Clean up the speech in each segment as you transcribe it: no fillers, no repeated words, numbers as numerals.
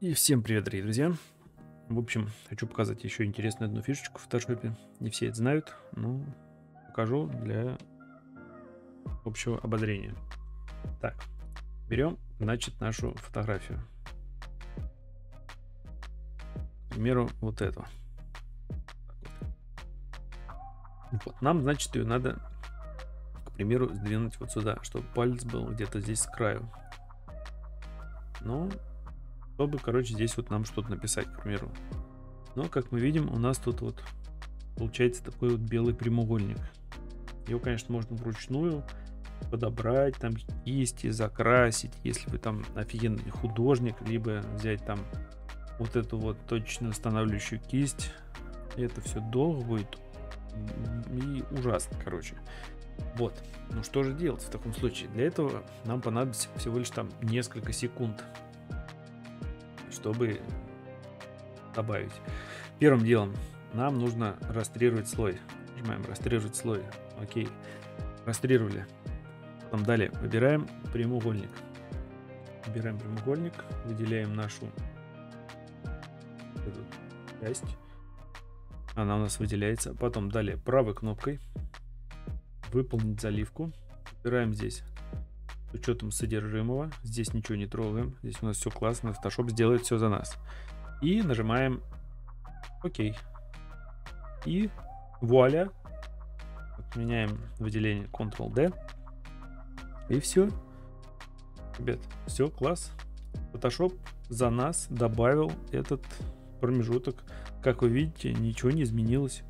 И всем привет, дорогие друзья! В общем, хочу показать еще интересную одну фишечку в фотошопе. Не все это знают, но покажу для общего ободрения. Так, берем, значит, нашу фотографию. К примеру, вот эту. Вот, нам, значит, ее надо, к примеру, сдвинуть вот сюда, чтобы палец был где-то здесь с краю. Ну, чтобы, короче, здесь вот нам что-то написать, к примеру. Но, как мы видим, у нас тут вот получается такой вот белый прямоугольник. Его, конечно, можно вручную подобрать, там кисти, закрасить, если вы там офигенный художник, либо взять там вот эту вот точно устанавливающую кисть. Это все долго будет и ужасно, короче. Вот. Ну что же делать в таком случае? Для этого нам понадобится всего лишь там несколько секунд, чтобы добавить. Первым делом нам нужно растрировать слой. Нажимаем растрировать слой. Окей. Растрировали. Потом далее выбираем прямоугольник. Выбираем прямоугольник, выделяем нашу эту часть. Она у нас выделяется. Потом далее правой кнопкой выполнить заливку. Выбираем здесь с учетом содержимого. Здесь ничего не трогаем. Здесь у нас все классно. Photoshop сделает все за нас. И нажимаем ОК. И вуаля. Отменяем выделение Ctrl-D. И все. Ребят, все, класс. Photoshop за нас добавил этот промежуток. Как вы видите, ничего не изменилось.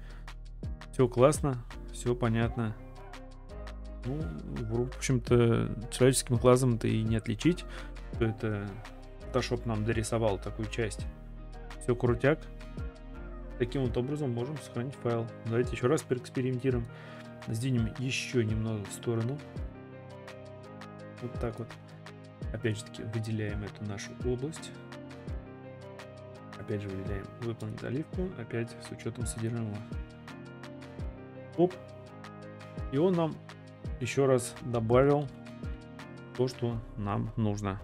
Все классно, все понятно. Ну, в общем-то, человеческим глазом-то и не отличить, что это Photoshop нам дорисовал такую часть. Все крутяк. Таким вот образом можем сохранить файл. Давайте еще раз поэкспериментируем. Сдвинем еще немного в сторону. Вот так вот. Опять же таки выделяем эту нашу область. Опять же выделяем выполнить заливку. Опять с учетом содержимого. Оп. И он нам еще раз добавил то, что нам нужно.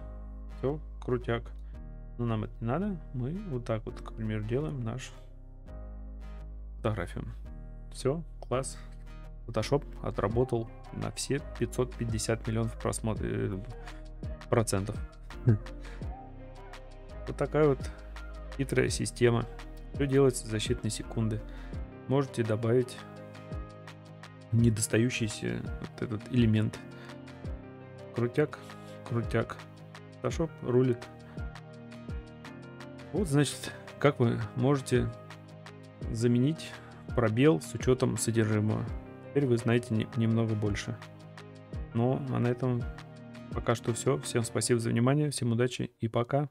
Все, крутяк. Но нам это не надо. Мы вот так вот, к примеру, делаем нашу фотографию. Все, класс. Photoshop отработал на все 550 миллионов процентов. Вот такая вот хитрая система. Все делается за считанные секунды. Можете добавить недостающийся вот этот элемент. Крутяк, крутяк. Photoshop рулит. Вот, значит, как вы можете заменить пробел с учетом содержимого. Теперь вы знаете немного больше. Ну, а на этом пока что все. Всем спасибо за внимание, всем удачи и пока.